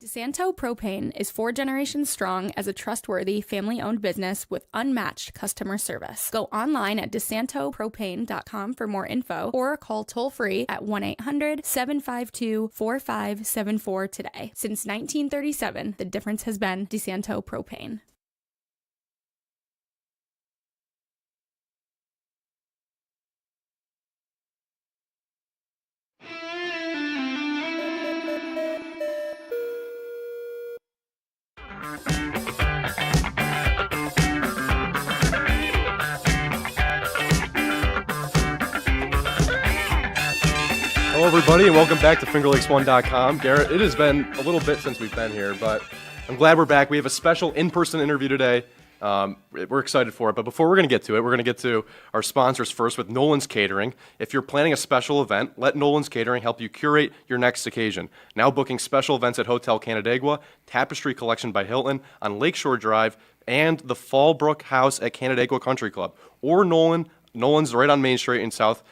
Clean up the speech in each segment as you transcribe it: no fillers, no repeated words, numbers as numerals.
DeSanto Propane is 4 generations strong as a trustworthy, family-owned business with unmatched customer service. Go online at DeSantoPropane.com for more info or call toll-free at 1-800-752-4574 today. Since 1937, the difference has been DeSanto Propane. Hello, everybody, and welcome back to FingerLakes1.com. Garrett, it has been a little bit since we've been here, but I'm glad we're back. We have a special in-person interview today. We're excited for it, but before we're going to get to it, we're going to get to our sponsors first with Nolan's Catering. If you're planning a special event, let Nolan's Catering help you curate your next occasion. Now booking special events at Hotel Canandaigua, Tapestry Collection by Hilton on Lakeshore Drive, and the Fallbrook House at Canandaigua Country Club. Or Nolan's right on Main Street in South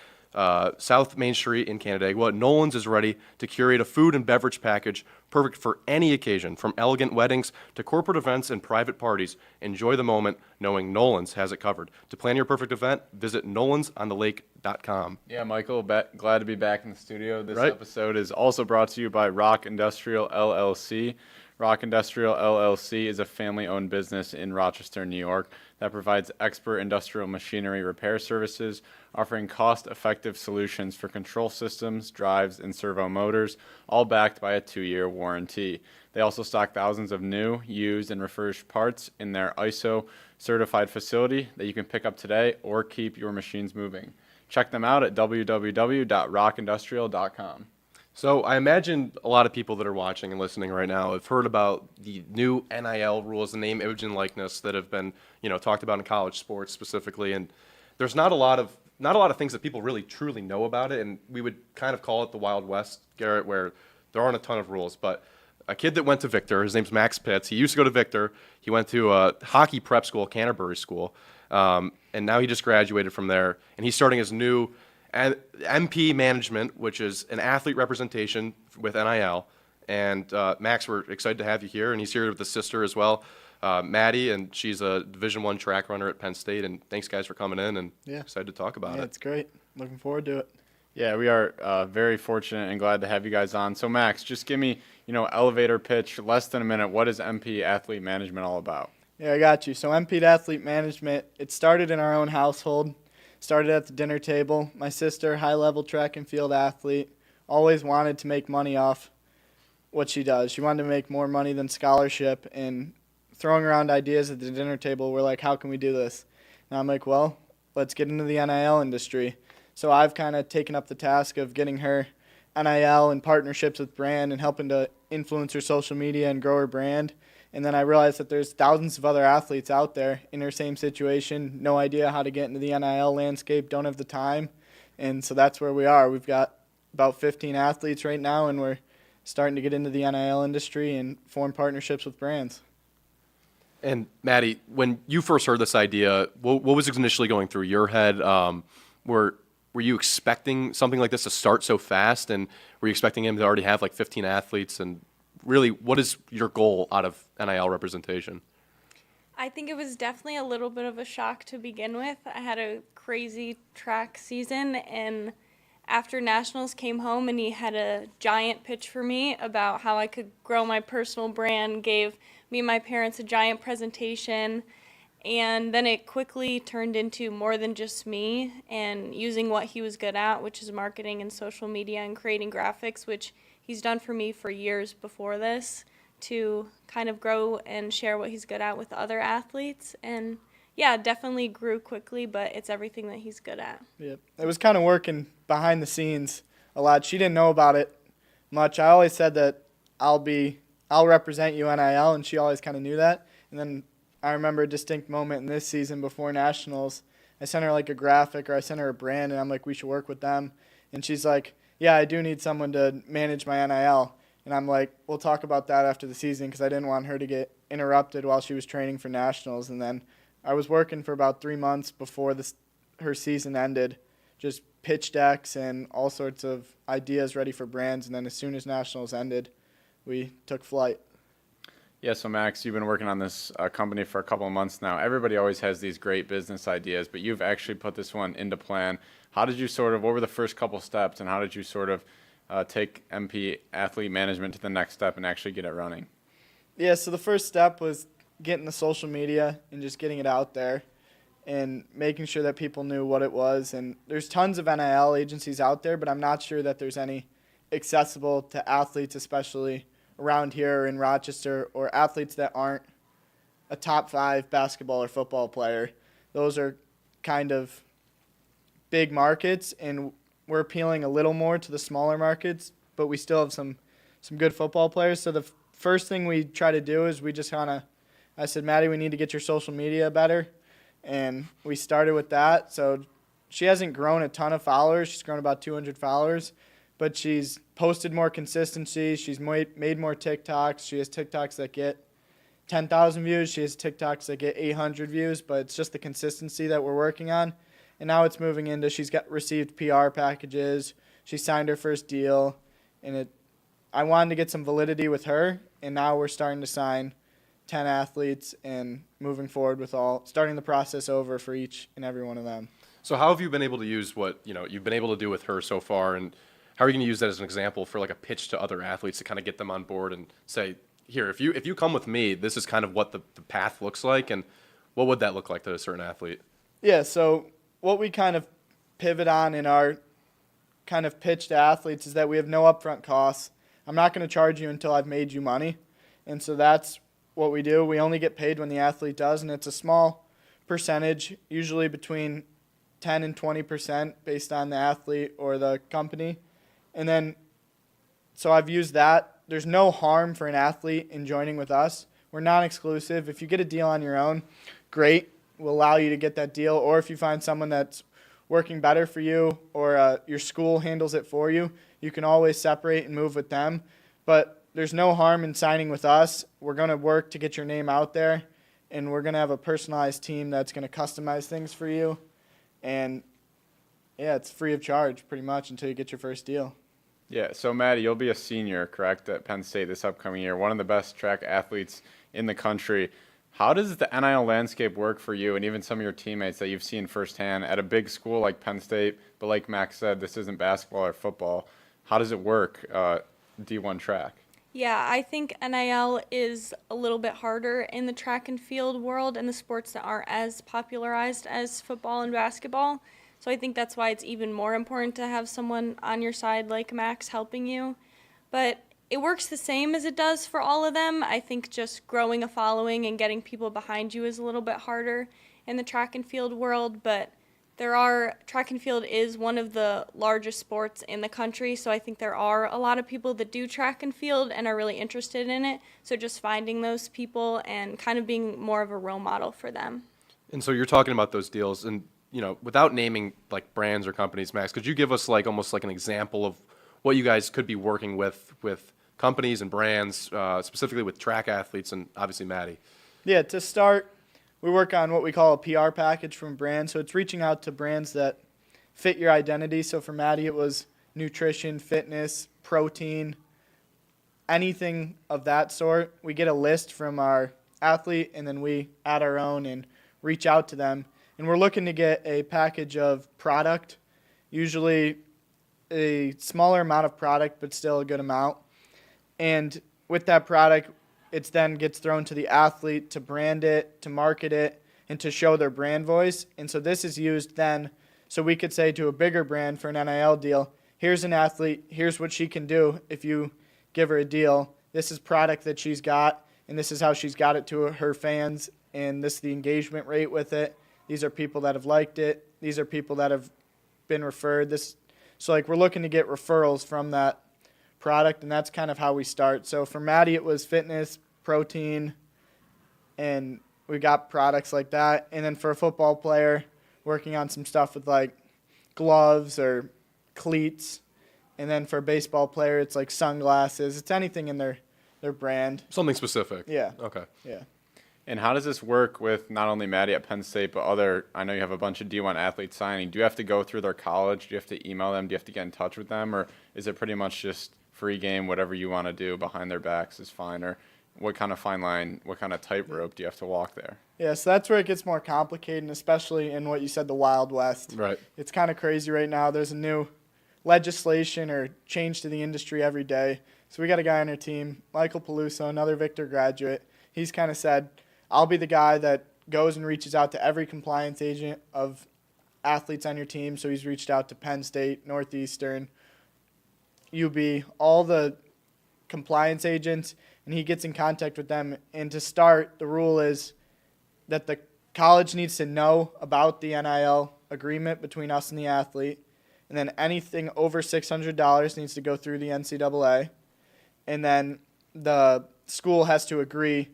Main Street in Canandaigua. Nolan's is ready to curate a food and beverage package perfect for any occasion, from elegant weddings to corporate events and private parties. Enjoy the moment knowing Nolan's has it covered. To plan your perfect event, visit nolansonthelake.com. Yeah, Michael, glad to be back in the studio. This episode is also brought to you by Rock Industrial LLC. Rock Industrial LLC is a family-owned business in Rochester, New York that provides expert industrial machinery repair services, offering cost-effective solutions for control systems, drives, and servo motors, all backed by a 2-year warranty. They also stock thousands of new, used, and refurbished parts in their ISO-certified facility that you can pick up today or keep your machines moving. Check them out at www.rockindustrial.com. So I imagine a lot of people that are watching and listening right now have heard about the new NIL rules, the name, image, and likeness that have been, talked about in college sports specifically. And there's not a lot of things that people really truly know about it. And we would kind of call it the Wild West, Garrett, where there aren't a ton of rules. But a kid that went to Victor, his name's Max Pitts. He used to go to Victor. He went to a hockey prep school, Canterbury School, and now he just graduated from there. And he's starting his new MP management, which is an athlete representation with NIL. And Max, we're excited to have you here, and he's here with his sister as well, Maddie, and she's a Division I track runner at Penn State. And thanks, guys, for coming in, and excited to talk about it. Yeah, it's great. Looking forward to it. Yeah, we are very fortunate and glad to have you guys on. So, Max, just give me, elevator pitch, less than a minute. What is MP Athlete Management all about? Yeah, I got you. So MP Athlete Management, it started in our own household. Started at the dinner table. My sister, high-level track and field athlete, always wanted to make money off what she does. She wanted to make more money than scholarship, and throwing around ideas at the dinner table, we're like, how can we do this? And I'm like, well, let's get into the NIL industry. So I've kind of taken up the task of getting her NIL and partnerships with brand and helping to influence her social media and grow her brand. And then I realized that there's thousands of other athletes out there in her same situation, no idea how to get into the NIL landscape, don't have the time. And so that's where we are. We've got about 15 athletes right now, and we're starting to get into the NIL industry and form partnerships with brands. And Maddie, when you first heard this idea, what was initially going through your head? Were you expecting something like this to start so fast, and were you expecting him to already have like 15 athletes? And really, what is your goal out of NIL representation? I think it was definitely a little bit of a shock to begin with. I had a crazy track season, and after Nationals came home and he had a giant pitch for me about how I could grow my personal brand, gave me and my parents a giant presentation, and then it quickly turned into more than just me and using what he was good at, which is marketing and social media and creating graphics, which he's done for me for years before this, to kind of grow and share what he's good at with other athletes. And yeah, definitely grew quickly, but it's everything that he's good at. Yep. It was kind of working behind the scenes a lot. She didn't know about it much. I always said that I'll represent you NIL, and she always kind of knew that. And then I remember a distinct moment in this season before Nationals. I sent her like a graphic, or I sent her a brand, and I'm like, we should work with them. And she's like, yeah, I do need someone to manage my NIL. And I'm like, we'll talk about that after the season, because I didn't want her to get interrupted while she was training for Nationals. And then I was working for about 3 months before her season ended, just pitch decks and all sorts of ideas ready for brands. And then as soon as Nationals ended, we took flight. Yeah, so Max, you've been working on this company for a couple of months now. Everybody always has these great business ideas, but you've actually put this one into plan. How did you what were the first couple steps, and how did you take MP Athlete Management to the next step and actually get it running? Yeah, so the first step was getting the social media and just getting it out there and making sure that people knew what it was. And there's tons of NIL agencies out there, but I'm not sure that there's any accessible to athletes, especially around here in Rochester, or athletes that aren't a top 5 basketball or football player. Those are kind of big markets, and we're appealing a little more to the smaller markets, but we still have some good football players. So the first thing we try to do is I said, Maddie, we need to get your social media better. And we started with that. So she hasn't grown a ton of followers. She's grown about 200 followers. But she's posted more consistency. She's made more TikToks. She has TikToks that get 10,000 views. She has TikToks that get 800 views. But it's just the consistency that we're working on. And now it's moving into she's received PR packages. She signed her first deal. And I wanted to get some validity with her. And now we're starting to sign 10 athletes and moving forward with starting the process over for each and every one of them. So how have you been able to use what you've been able to do with her so far, and how are you going to use that as an example for like a pitch to other athletes to kind of get them on board and say, here, if you come with me, this is kind of what the path looks like, and what would that look like to a certain athlete? Yeah, so what we kind of pivot on in our kind of pitch to athletes is that we have no upfront costs. I'm not going to charge you until I've made you money. And so that's what we do. We only get paid when the athlete does, and it's a small percentage, usually between 10 and 20% based on the athlete or the company. And then, so I've used that. There's no harm for an athlete in joining with us. We're non-exclusive. If you get a deal on your own, great. We'll allow you to get that deal. Or if you find someone that's working better for you, or your school handles it for you, you can always separate and move with them. But there's no harm in signing with us. We're going to work to get your name out there, and we're going to have a personalized team that's going to customize things for you. And, yeah, it's free of charge pretty much until you get your first deal. Yeah, so Maddie, you'll be a senior, correct, at Penn State this upcoming year, one of the best track athletes in the country. How does the NIL landscape work for you and even some of your teammates that you've seen firsthand at a big school like Penn State, but like Max said, this isn't basketball or football. How does it work, D1 track? Yeah, I think NIL is a little bit harder in the track and field world and the sports that aren't as popularized as football and basketball. So I think that's why it's even more important to have someone on your side like Max helping you. But it works the same as it does for all of them. I think just growing a following and getting people behind you is a little bit harder in the track and field world, but track and field is one of the largest sports in the country, so I think there are a lot of people that do track and field and are really interested in it. So just finding those people and kind of being more of a role model for them. And so you're talking about those deals, and without naming like brands or companies, Max, could you give us like almost like an example of what you guys could be working with companies and brands, specifically with track athletes and obviously Maddie? Yeah, to start, we work on what we call a PR package from brands. So it's reaching out to brands that fit your identity. So for Maddie, it was nutrition, fitness, protein, anything of that sort. We get a list from our athlete, and then we add our own and reach out to them. And we're looking to get a package of product, usually a smaller amount of product, but still a good amount. And with that product, it then gets thrown to the athlete to brand it, to market it, and to show their brand voice. And so this is used then, so we could say to a bigger brand for an NIL deal, here's an athlete, here's what she can do if you give her a deal. This is product that she's got, and this is how she's got it to her fans, and this is the engagement rate with it. These are people that have liked it. These are people that have been referred. So like we're looking to get referrals from that product, and that's kind of how we start. So for Maddie, it was fitness, protein, and we got products like that. And then for a football player, working on some stuff with like gloves or cleats. And then for a baseball player, it's like sunglasses. It's anything in their brand. Something specific. Yeah. Okay. Yeah. And how does this work with not only Maddie at Penn State, but I know you have a bunch of D1 athletes signing. Do you have to go through their college? Do you have to email them? Do you have to get in touch with them? Or is it pretty much just free game, whatever you want to do behind their backs is fine? Or what kind of fine line, what kind of tightrope do you have to walk there? Yeah, so that's where it gets more complicated, and especially in what you said, the Wild West. Right. It's kind of crazy right now. There's a new legislation or change to the industry every day. So we got a guy on our team, Michael Peluso, another Victor graduate. He's kind of said, I'll be the guy that goes and reaches out to every compliance agent of athletes on your team. So he's reached out to Penn State, Northeastern, UB, all the compliance agents, and he gets in contact with them. And to start, the rule is that the college needs to know about the NIL agreement between us and the athlete, and then anything over $600 needs to go through the NCAA, and then the school has to agree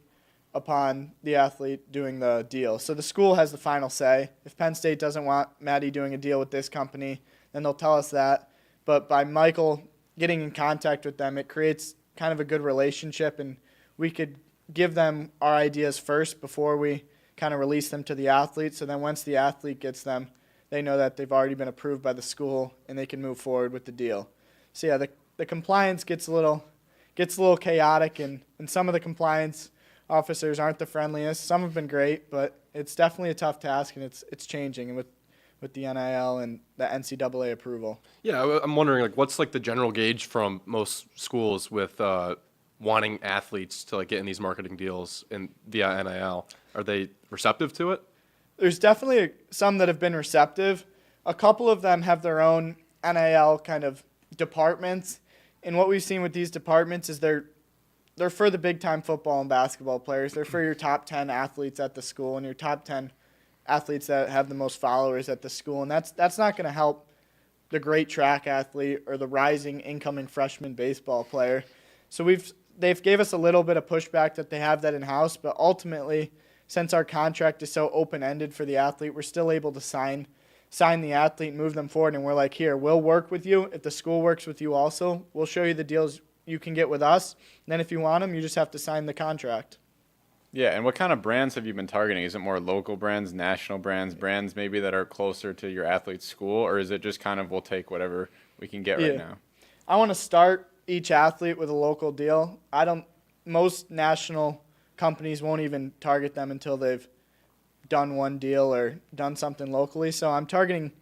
upon the athlete doing the deal. So the school has the final say. If Penn State doesn't want Maddie doing a deal with this company, then they'll tell us that. But by Michael getting in contact with them, it creates kind of a good relationship, and we could give them our ideas first before we kind of release them to the athlete. So then once the athlete gets them, they know that they've already been approved by the school and they can move forward with the deal. So yeah, the compliance gets a little chaotic, and some of the compliance officers aren't the friendliest. Some have been great, but it's definitely a tough task, and it's changing with the NIL and the NCAA approval. Yeah, I'm wondering, like, what's like the general gauge from most schools with wanting athletes to like get in these marketing deals and via NIL? Are they receptive to it? There's definitely some that have been receptive. A couple of them have their own NIL kind of departments, and what we've seen with these departments is they're for the big-time football and basketball players. They're for your top 10 athletes at the school and your top 10 athletes that have the most followers at the school, and that's not going to help the great track athlete or the rising incoming freshman baseball player. So they've gave us a little bit of pushback that they have that in-house, but ultimately, since our contract is so open-ended for the athlete, we're still able to sign the athlete and move them forward, and we're like, here, we'll work with you. If the school works with you also, we'll show you the deals you can get with us. And then if you want them, you just have to sign the contract. Yeah, and what kind of brands have you been targeting? Is it more local brands, national brands maybe that are closer to your athlete's school, or is it just kind of we'll take whatever we can get right now? I want to start each athlete with a local deal. Most national companies won't even target them until they've done one deal or done something locally. So I'm targeting,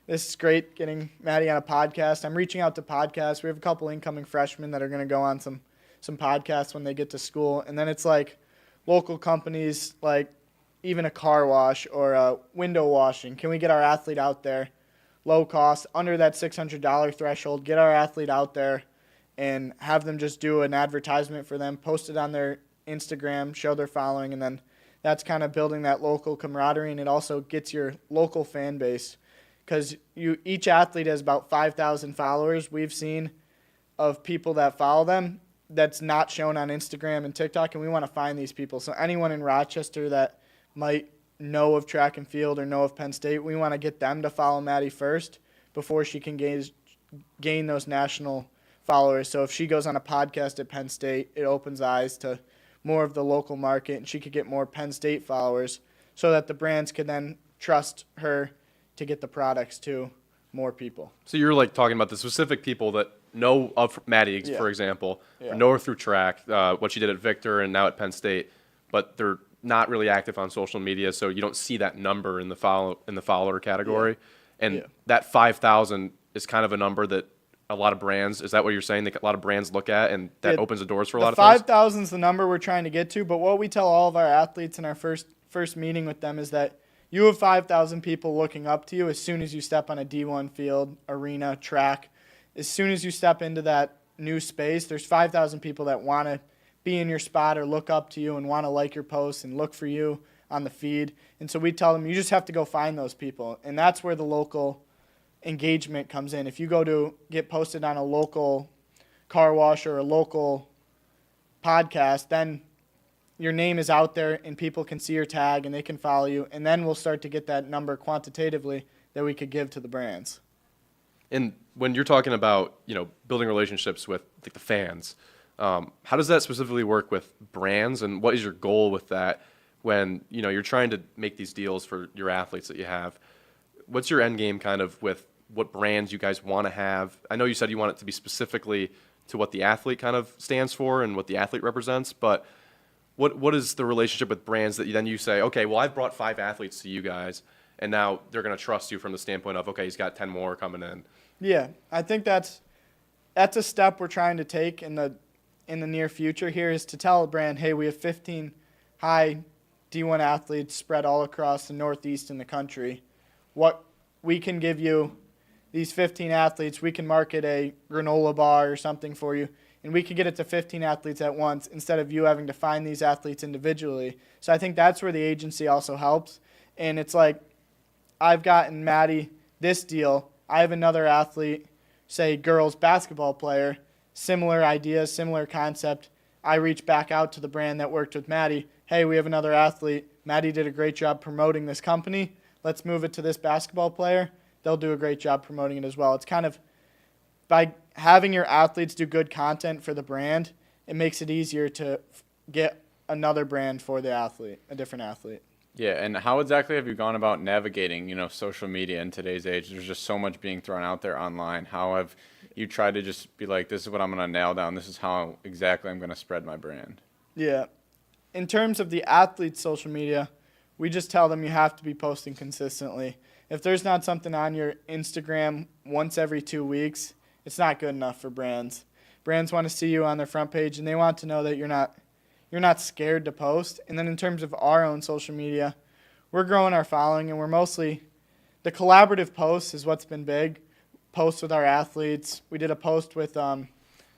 this is great, getting Maddie on a podcast. I'm reaching out to podcasts. We have a couple incoming freshmen that are going to go on some podcasts when they get to school. And then it's like local companies, like even a car wash or a window washing. Can we get our athlete out there, low cost, under that $600 threshold, get our athlete out there and have them just do an advertisement for them, post it on their Instagram, show their following, and then that's kind of building that local camaraderie, and it also gets your local fan base, because each athlete has about 5,000 followers we've seen of people that follow them that's not shown on Instagram and TikTok, and we want to find these people. So anyone in Rochester that might know of track and field or know of Penn State, we want to get them to follow Maddie first before she can gain those national followers. So if she goes on a podcast at Penn State, it opens eyes to more of the local market, and she could get more Penn State followers so that the brands could then trust her to get the products to more people. So you're like talking about the specific people that know of Maddie, for example, or know her through track, what she did at Victor and now at Penn State, but they're not really active on social media, so you don't see that number in the follower category. And that 5,000 is kind of a number that a lot of brands, is that what you're saying? That a lot of brands look at, and that opens the doors for a lot of things? 5,000 is the number we're trying to get to, but what we tell all of our athletes in our first meeting with them is that you have 5,000 people looking up to you as soon as you step on a D1 field, arena, track. As soon as you step into that new space, there's 5,000 people that want to be in your spot or look up to you and want to like your posts and look for you on the feed. And so we tell them you just have to go find those people, and that's where the local engagement comes in. If you go to get posted on a local car wash or a local podcast, then your name is out there and people can see your tag and they can follow you, and then we'll start to get that number quantitatively that we could give to the brands. And when you're talking about, building relationships with the fans, how does that specifically work with brands, and what is your goal with that when, you're trying to make these deals for your athletes that you have? What's your end game kind of with what brands you guys want to have? I know you said you want it to be specifically to what the athlete kind of stands for and what the athlete represents. But what is the relationship with brands that you say, okay, well, I've brought 5 athletes to you guys, and now they're going to trust you from the standpoint of, okay, he's got 10 more coming in. Yeah, I think that's a step we're trying to take in the near future here, is to tell a brand, hey, we have 15 high D1 athletes spread all across the Northeast in the country. What we can give you, these 15 athletes, we can market a granola bar or something for you, and we can get it to 15 athletes at once instead of you having to find these athletes individually. So I think that's where the agency also helps. And it's like, I've gotten Maddie this deal. I have another athlete, say girls basketball player, similar ideas, similar concept. I reach back out to the brand that worked with Maddie. Hey, we have another athlete. Maddie did a great job promoting this company. Let's move it to this basketball player. They'll do a great job promoting it as well. It's kind of, by having your athletes do good content for the brand, it makes it easier to get another brand for the athlete, a different athlete. Yeah, and how exactly have you gone about navigating, social media in today's age? There's just so much being thrown out there online. How have you tried to just be like, this is what I'm going to nail down. This is how exactly I'm going to spread my brand? Yeah. In terms of the athlete's social media, we just tell them you have to be posting consistently. If there's not something on your Instagram once every 2 weeks, it's not good enough for brands. Brands want to see you on their front page, and they want to know that you're not scared to post. And then in terms of our own social media, we're growing our following, and we're mostly, the collaborative posts is what's been big. Posts with our athletes. We did a post with a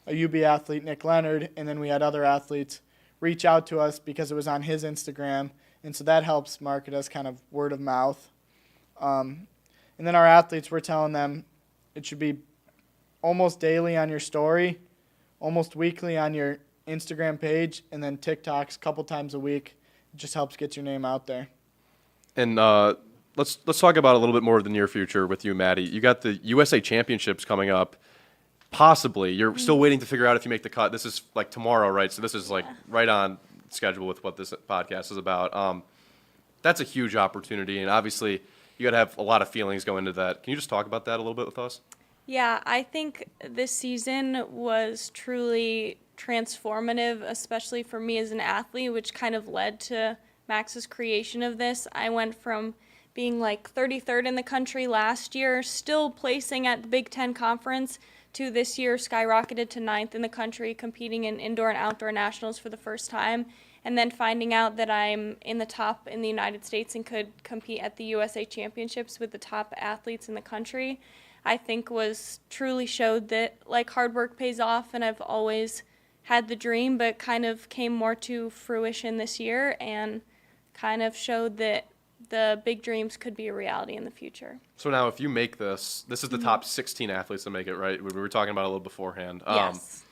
UB athlete, Nick Leonard, and then we had other athletes reach out to us because it was on his Instagram, and so that helps market us kind of word of mouth. And then our athletes, we're telling them it should be almost daily on your story, almost weekly on your Instagram page, and then TikToks a couple times a week. It just helps get your name out there. And let's talk about a little bit more of the near future with you, Maddie. You got the USA Championships coming up. Possibly. You're still waiting to figure out if you make the cut. This is like tomorrow, right? So this is like right on schedule with what this podcast is about. That's a huge opportunity, and obviously you got to have a lot of feelings go into that. Can you just talk about that a little bit with us? Yeah, I think this season was truly transformative, especially for me as an athlete, which kind of led to Max's creation of this. I went from being like 33rd in the country last year, still placing at the Big Ten Conference, to this year skyrocketed to 9th in the country, competing in indoor and outdoor nationals for the first time, and then finding out that I'm in the top in the United States and could compete at the USA Championships with the top athletes in the country, I think was truly showed that like hard work pays off, and I've always had the dream, but kind of came more to fruition this year and kind of showed that the big dreams could be a reality in the future. So now if you make this is the top 16 athletes that make it, right? We were talking about it a little beforehand. Yes.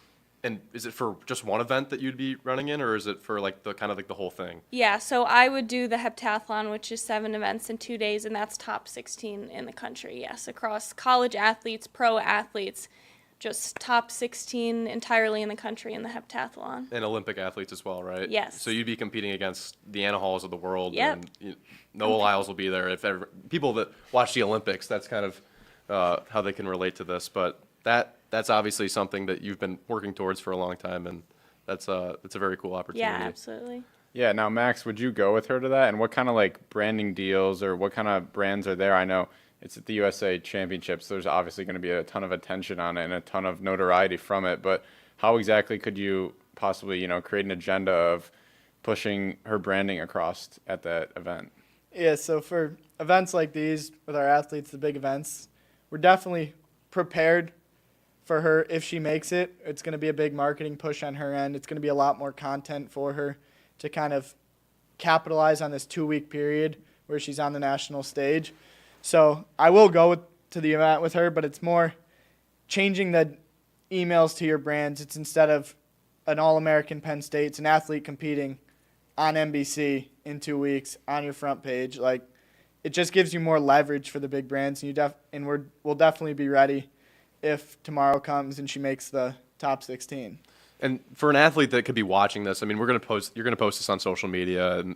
And is it for just one event that you'd be running in, or is it for like the kind of like the whole thing? Yeah, so I would do the heptathlon, which is 7 events in 2 days, and that's top 16 in the country, yes, across college athletes, pro athletes, just top 16 entirely in the country in the heptathlon. And Olympic athletes as well, right? Yes. So you'd be competing against the Anna Halls of the world. Yep. And Noah Lyles will be there. If ever, people that watch the Olympics, that's kind of how they can relate to this. But that's obviously something that you've been working towards for a long time, and that's a very cool opportunity. Yeah, absolutely. Yeah, now Max, would you go with her to that? And what kind of like branding deals or what kind of brands are there? I know it's at the USA Championships. There's obviously going to be a ton of attention on it and a ton of notoriety from it. But how exactly could you possibly, create an agenda of pushing her branding across at that event? Yeah, so for events like these with our athletes, the big events, we're definitely prepared for her. If she makes it, it's going to be a big marketing push on her end. It's going to be a lot more content for her to kind of capitalize on this 2-week period where she's on the national stage. So I will go to the event with her, but it's more changing the emails to your brands. It's instead of an All-American Penn State, it's an athlete competing on NBC in 2 weeks on your front page. Like, it just gives you more leverage for the big brands, and we'll definitely be ready if tomorrow comes and she makes the top 16. And for an athlete that could be watching this, I mean, you're going to post this on social media, and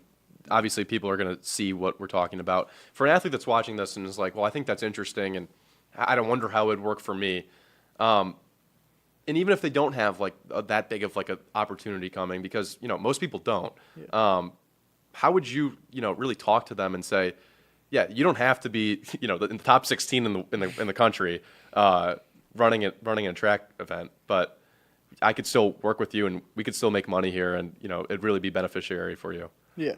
obviously people are going to see what we're talking about. For an athlete that's watching this and is like, well, I think that's interesting, and I don't wonder how it would work for me. and even if they don't have like that big of like an opportunity coming, because most people don't. Yeah. How would you really talk to them and say, yeah, you don't have to be in the top 16 in the country running a track event, but I could still work with you and we could still make money here, and it'd really be beneficiary for you. Yeah.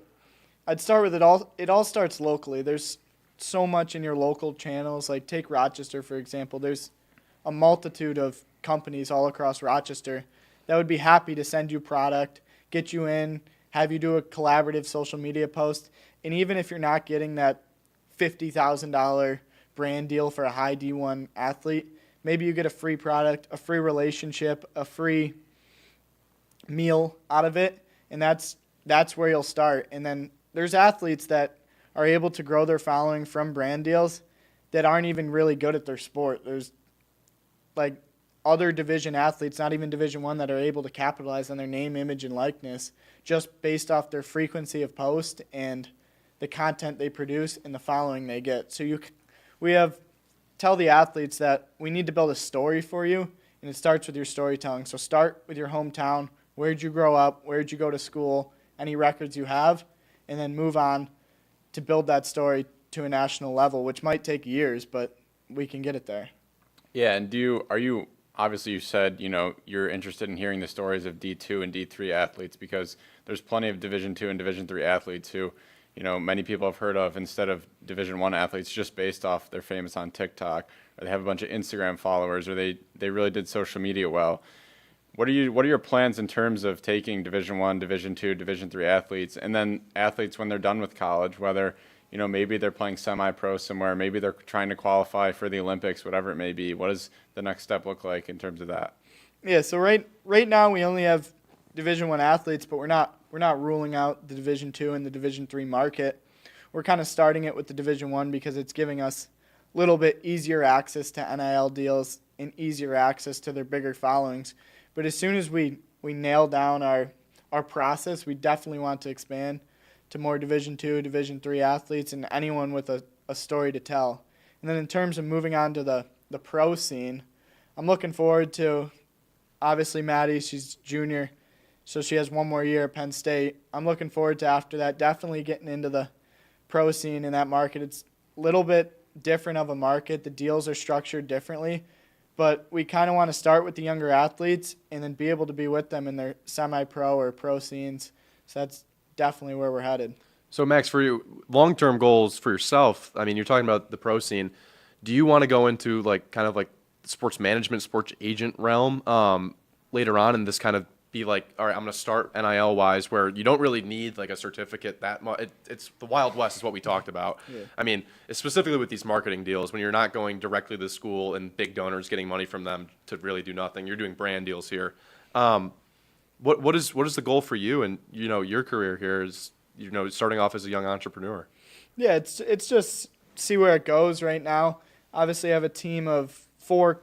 I'd start with it all starts locally. There's so much in your local channels. Like take Rochester, for example. There's a multitude of companies all across Rochester that would be happy to send you product, get you in, have you do a collaborative social media post. And even if you're not getting that $50,000 brand deal for a high D1 athlete, maybe you get a free product, a free relationship, a free meal out of it, and that's where you'll start. And then there's athletes that are able to grow their following from brand deals that aren't even really good at their sport. There's like other division athletes, not even Division I, that are able to capitalize on their name, image, and likeness just based off their frequency of post and the content they produce and the following they get. So tell the athletes that we need to build a story for you, and it starts with your storytelling. So start with your hometown. Where'd you grow up? Where'd you go to school? Any records you have, and then move on to build that story to a national level, which might take years, but we can get it there. Yeah, and obviously you said, you're interested in hearing the stories of D2 and D3 athletes, because there's plenty of Division II and Division III athletes who, many people have heard of instead of Division I athletes just based off they're famous on TikTok, or they have a bunch of Instagram followers, or they really did social media well. What are your plans in terms of taking Division I, Division II, Division III athletes, and then athletes when they're done with college, whether maybe they're playing semi-pro somewhere, maybe they're trying to qualify for the Olympics, whatever it may be. What does the next step look like in terms of that? Yeah, so right now we only have Division I athletes, but we're not ruling out the Division II and the Division III market. We're kind of starting it with the Division I because it's giving us a little bit easier access to NIL deals and easier access to their bigger followings. But as soon as we nail down our process, we definitely want to expand to more Division II, Division III athletes, and anyone with a story to tell. And then in terms of moving on to the pro scene, I'm looking forward to, obviously Maddie, she's junior, so she has one more year at Penn State. I'm looking forward to, after that, definitely getting into the pro scene in that market. It's a little bit different of a market. The deals are structured differently, but we kind of want to start with the younger athletes and then be able to be with them in their semi-pro or pro scenes. So that's definitely where we're headed. So Max, for you, long-term goals for yourself, I mean, you're talking about the pro scene. Do you want to go into kind of the sports management, sports agent realm later on, and this kind of be like, all right, I'm going to start NIL-wise, where you don't really need a certificate that much. It's the Wild West is what we talked about. Yeah. I mean, specifically with these marketing deals, when you're not going directly to the school and big donors getting money from them to really do nothing, you're doing brand deals here. What is the goal for you and your career here is starting off as a young entrepreneur? Yeah, it's just see where it goes right now. Obviously, I have a team of four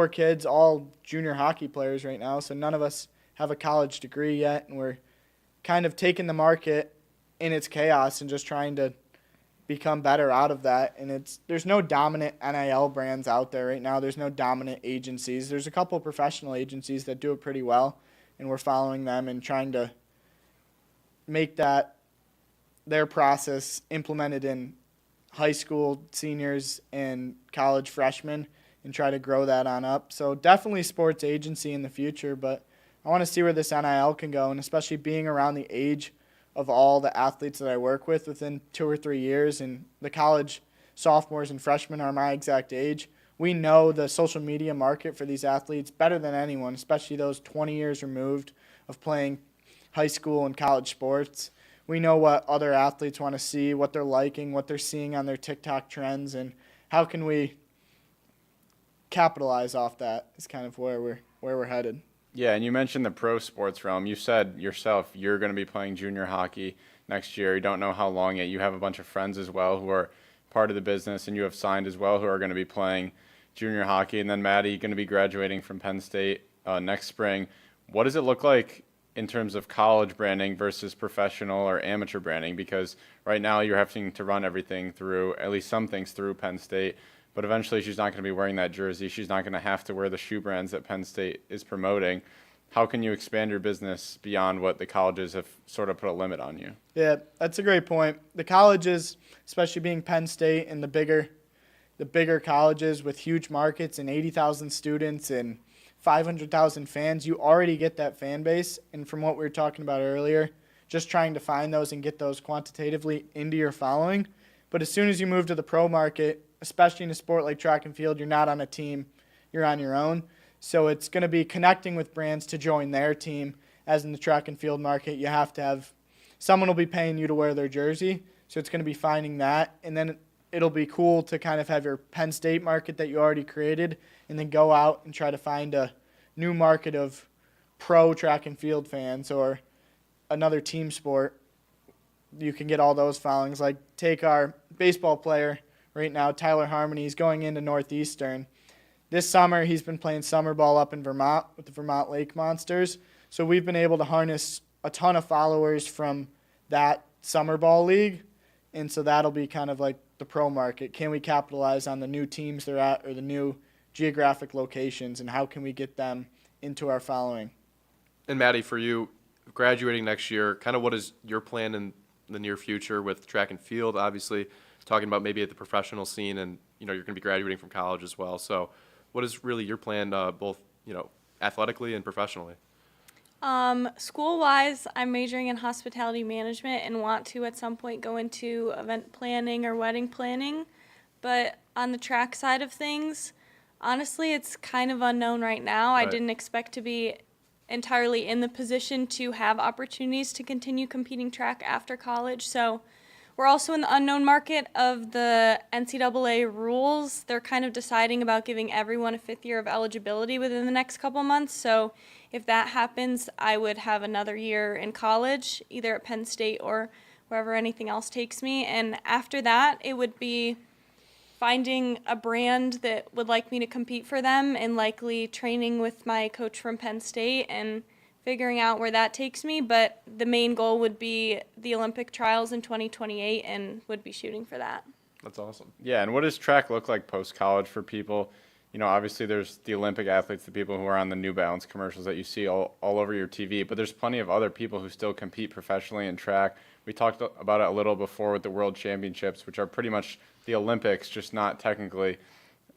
kids, all junior hockey players right now, so none of us have a college degree yet, and we're kind of taking the market in its chaos and just trying to become better out of that. And there's no dominant NIL brands out there right now. There's no dominant agencies. There's a couple professional agencies that do it pretty well, and we're following them and trying to make their process implemented in high school seniors and college freshmen and try to grow that on up. So definitely sports agency in the future, but I want to see where this NIL can go, and especially being around the age of all the athletes that I work with within 2 or 3 years, and the college sophomores and freshmen are my exact age. We know the social media market for these athletes better than anyone, especially those 20 years removed of playing high school and college sports. We know what other athletes want to see, what they're liking, what they're seeing on their TikTok trends, and how can we capitalize off that is kind of where we're headed. Yeah, and you mentioned the pro sports realm. You said yourself you're going to be playing junior hockey next year. You don't know how long yet. You have a bunch of friends as well who are part of the business, and you have signed as well who are going to be playing junior hockey. And then Maddie going to be graduating from Penn State next spring. What does it look like in terms of college branding versus professional or amateur branding? Because right now you're having to run everything through, at least some things through Penn State. but eventually she's not going to be wearing that jersey. She's not going to have to wear the shoe brands that Penn State is promoting. How can you expand your business beyond what the colleges have sort of put a limit on you? Yeah, that's a great point. The colleges, especially being Penn State and the bigger colleges with huge markets and 80,000 students and 500,000 fans, you already get that fan base. And from what we were talking about earlier, just trying to find those and get those quantitatively into your following. But as soon as you move to the pro market, especially in a sport like track and field, you're not on a team, you're on your own. So it's going to be connecting with brands to join their team. As in the track and field market, you have to have someone will be paying you to wear their jersey. So it's going to be finding that. And then it'll be cool to kind of have your Penn State market that you already created and then go out and try to find a new market of pro track and field fans or another team sport. You can get all those followings. Like take our baseball player right now, Tyler Harmony. He's going into Northeastern. This summer, he's been playing summer ball up in Vermont with the Vermont Lake Monsters. So we've been able to harness a ton of followers from that summer ball league. And so that'll be kind of like the pro market. Can we capitalize on the new teams they're at or the new geographic locations, and how can we get them into our following? And Maddie, for you, graduating next year, kind of what is your plan in the near future with track and field? Obviously, talking about maybe at the professional scene, and you're going to be graduating from college as well. So what is really your plan, both athletically and professionally? School-wise, I'm majoring in hospitality management and want to at some point go into event planning or wedding planning. But on the track side of things, honestly, it's kind of unknown right now. Right. I didn't expect to be entirely in the position to have opportunities to continue competing track after college. So we're also in the unknown market of the NCAA rules. They're kind of deciding about giving everyone a 5th year of eligibility within the next couple months. So if that happens, I would have another year in college, either at Penn State or wherever anything else takes me. And after that, it would be finding a brand that would like me to compete for them and likely training with my coach from Penn State and figuring out where that takes me. But the main goal would be the Olympic trials in 2028 and would be shooting for that. That's awesome. Yeah, and what does track look like post-college for people? Obviously there's the Olympic athletes, the people who are on the New Balance commercials that you see all over your TV, but there's plenty of other people who still compete professionally in track. We talked about it a little before with the World Championships, which are pretty much the Olympics, just not technically.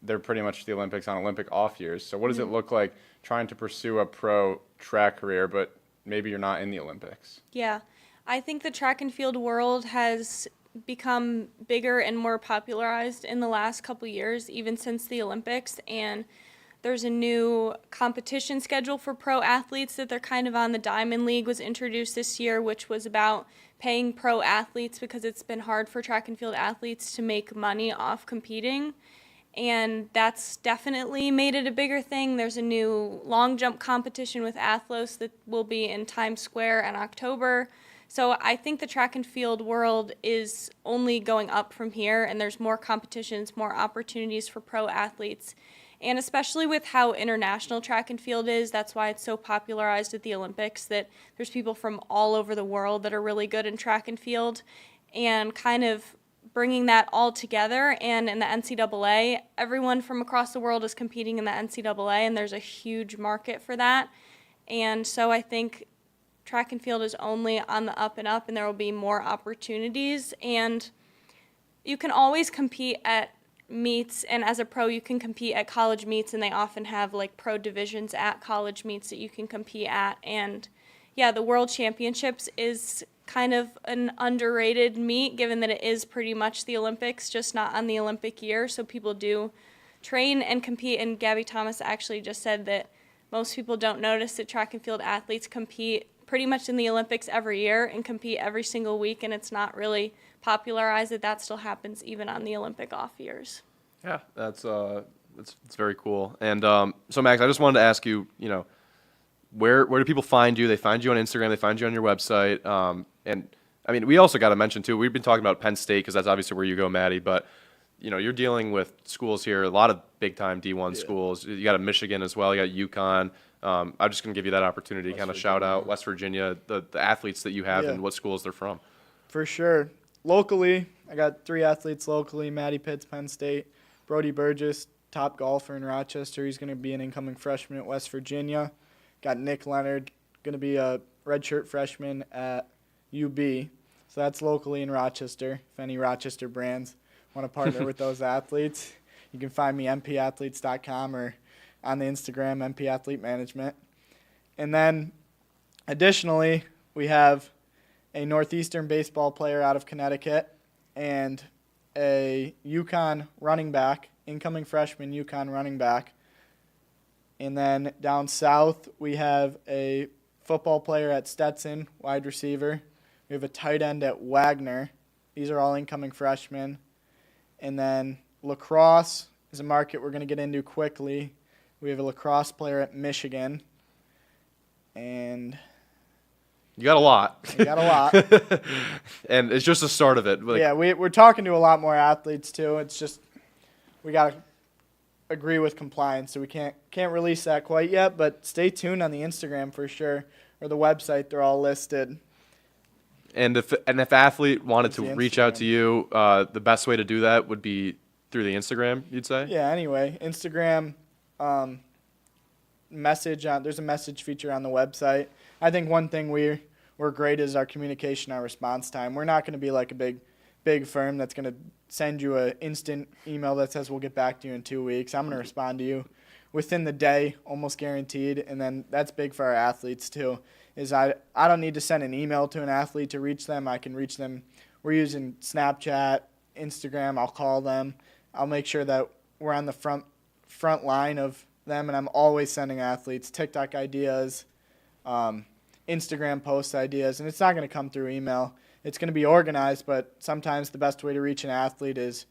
They're pretty much the Olympics on Olympic off years. So what does it look like trying to pursue a pro track career, but maybe you're not in the Olympics? Yeah, I think the track and field world has become bigger and more popularized in the last couple years, even since the Olympics. And there's a new competition schedule for pro athletes that they're kind of on. The Diamond League was introduced this year, which was about paying pro athletes because it's been hard for track and field athletes to make money off competing. And that's definitely made it a bigger thing. There's a new long jump competition with Athlos that will be in Times Square in October. So I think the track and field world is only going up from here, and there's more competitions, more opportunities for pro athletes. And especially with how international track and field is, that's why it's so popularized at the Olympics, that there's people from all over the world that are really good in track and field, and kind of bringing that all together. And in the NCAA, everyone from across the world is competing in the NCAA, and there's a huge market for that. And so I think track and field is only on the up and up, and there will be more opportunities. And you can always compete at meets, and as a pro you can compete at college meets, and they often have like pro divisions at college meets that you can compete at. And yeah, the World Championships is kind of an underrated meet, given that it is pretty much the Olympics, just not on the Olympic year. So people do train and compete, and Gabby Thomas actually just said that most people don't notice that track and field athletes compete pretty much in the Olympics every year and compete every single week, and it's not really popularized that still happens even on the Olympic off years. Yeah, that's very cool. And so Max, I just wanted to ask you, where do people find you? They find you on Instagram, they find you on your website. And I mean, we also got to mention too, we've been talking about Penn State because that's obviously where you go, Maddie, but you're dealing with schools here, a lot of big time D1 schools. You got a Michigan as well, you got UConn. I'm just going to give you that opportunity to kind of shout out West Virginia, the athletes that you have and what schools they're from. For sure. Locally, I got 3 athletes locally, Maddie Pitts, Penn State. Brody Burgess, top golfer in Rochester. He's going to be an incoming freshman at West Virginia. Got Nick Leonard, going to be a redshirt freshman at UB. So that's locally in Rochester. If any Rochester brands want to partner with those athletes, you can find me mpathletes.com or on the Instagram, mpathletemanagement. And then additionally, we have a Northeastern baseball player out of Connecticut and a UConn running back, incoming freshman UConn running back. And then down south, we have a football player at Stetson, wide receiver. We have a tight end at Wagner. These are all incoming freshmen. And then lacrosse is a market we're going to get into quickly. We have a lacrosse player at Michigan. And You got a lot. we got a lot. And it's just the start of it. Like, Yeah, we're talking to a lot more athletes too. It's just we got to agree with compliance, so we can't release that quite yet. But stay tuned on the Instagram for sure, or the website. They're all listed. And if athlete wanted to The reach out Instagram. to you, the best way to do that would be through the Instagram, you'd say? Yeah. Anyway, Instagram message on. There's a message feature on the website. I think one thing we're great is our communication, our response time. We're not going to be like a big firm that's going to send you an instant email that says we'll get back to you in 2 weeks. I'm going to respond to you within the day, almost guaranteed. And then that's big for our athletes too. Is I don't need to send an email to an athlete to reach them. I can reach them. We're using Snapchat, Instagram. I'll call them. I'll make sure that we're on the front line of them, and I'm always sending athletes TikTok ideas, Instagram post ideas, and it's not going to come through email. It's going to be organized, but sometimes the best way to reach an athlete is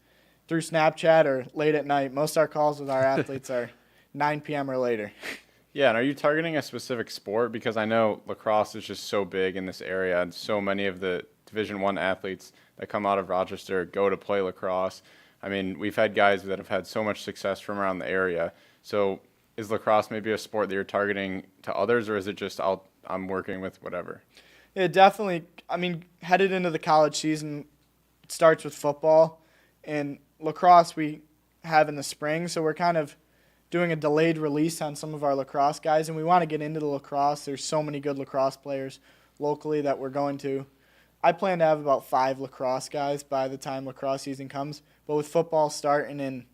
through Snapchat or late at night. Most of our calls with our athletes are 9 p.m. or later. Yeah, and are you targeting a specific sport? Because I know lacrosse is just so big in this area, and so many of the Division I athletes that come out of Rochester go to play lacrosse. I mean, we've had guys that have had so much success from around the area. So is lacrosse maybe a sport that you're targeting to others, or is it just I'm working with whatever? It definitely, I mean, headed into the college season, it starts with football, and lacrosse we have in the spring, so we're kind of doing a delayed release on some of our lacrosse guys, and we want to get into the lacrosse. There's so many good lacrosse players locally that we're going to. I plan to have about 5 lacrosse guys by the time lacrosse season comes, but with football starting in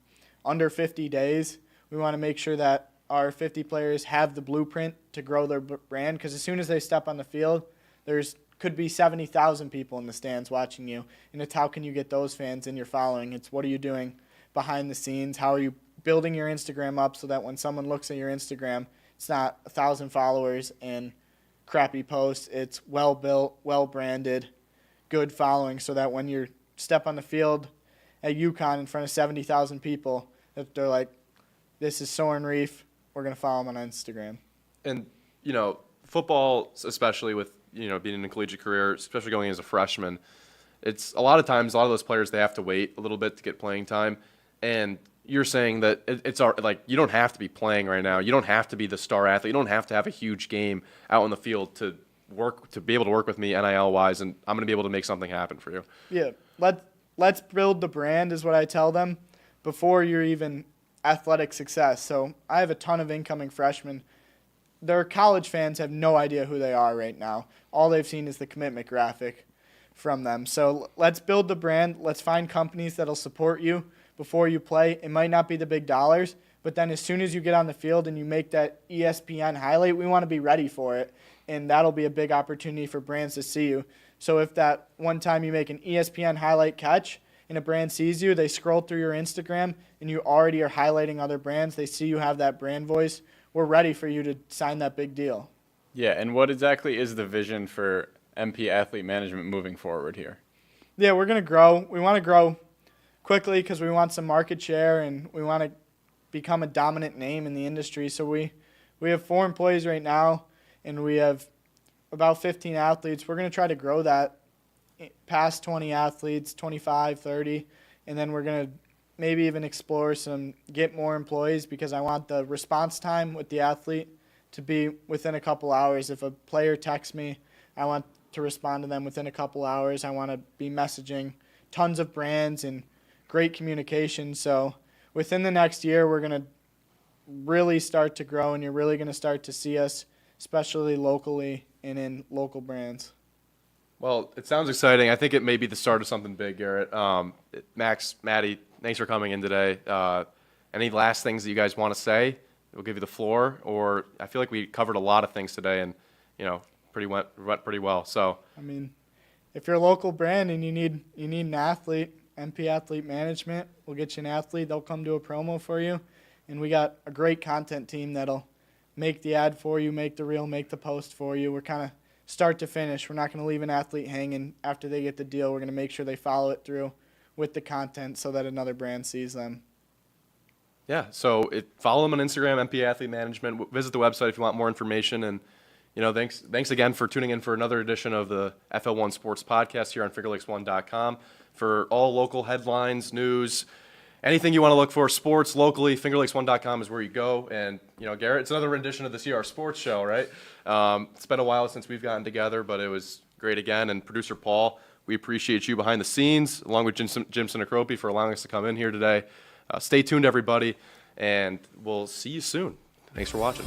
under 50 days, we want to make sure that our 50 players have the blueprint to grow their brand, because as soon as they step on the field, could be 70,000 people in the stands watching you, and it's how can you get those fans in your following. It's what are you doing behind the scenes, how are you building your Instagram up so that when someone looks at your Instagram, it's not 1,000 followers and crappy posts. It's well-built, well-branded, good following, so that when you step on the field at UConn in front of 70,000 people, that they're like, this is Soren Reef, we're going to follow him on Instagram. And, football, especially with, being in a collegiate career, especially going as a freshman, it's a lot of times, a lot of those players, they have to wait a little bit to get playing time. And you're saying that it's like you don't have to be playing right now. You don't have to be the star athlete. You don't have to have a huge game out on the field to be able to work with me NIL-wise, and I'm going to be able to make something happen for you. Yeah, let's build the brand is what I tell them before you're even athletic success. So I have a ton of incoming freshmen. Their college fans have no idea who they are right now. All they've seen is the commitment graphic from them. So let's build the brand. Let's find companies that'll support you before you play. It might not be the big dollars, but then as soon as you get on the field and you make that ESPN highlight, we want to be ready for it, and that'll be a big opportunity for brands to see you. So if that one time you make an ESPN highlight catch and a brand sees you, they scroll through your Instagram and you already are highlighting other brands, they see you have that brand voice, we're ready for you to sign that big deal. Yeah, and what exactly is the vision for MP Athlete Management moving forward here? Yeah, we're going to grow. We want to grow quickly because we want some market share and we want to become a dominant name in the industry. So we have 4 employees right now, and we have about 15 athletes. We're going to try to grow that past 20 athletes, 25, 30, and then we're going to maybe even explore get more employees, because I want the response time with the athlete to be within a couple hours. If a player texts me, I want to respond to them within a couple hours. I want to be messaging tons of brands and great communication. So within the next year, we're going to really start to grow, and you're really going to start to see us, especially locally and in local brands. Well, it sounds exciting. I think it may be the start of something big, Garrett. Max, Maddie, thanks for coming in today. Any last things that you guys want to say? We'll give you the floor. Or I feel like we covered a lot of things today, and went pretty well. So I mean, if you're a local brand and you need an athlete, MP Athlete Management will get you an athlete. They'll come do a promo for you, and we got a great content team that'll make the ad for you, make the reel, make the post for you. We're kind of start to finish. We're not going to leave an athlete hanging after they get the deal. We're going to make sure they follow it through with the content so that another brand sees them. yeah, so follow them on Instagram, MP Athlete Management. Visit the website if you want more information. And thanks again for tuning in for another edition of the FL1 Sports Podcast here on FingerLakes1.com. For all local headlines, news, anything you want to look for, sports locally, FingerLakes1.com is where you go. And, Garrett, it's another rendition of the CR Sports Show, right? It's been a while since we've gotten together, but it was great again. And producer Paul, we appreciate you behind the scenes, along with Jim Sinacropi for allowing us to come in here today. Stay tuned, everybody, and we'll see you soon. Thanks for watching.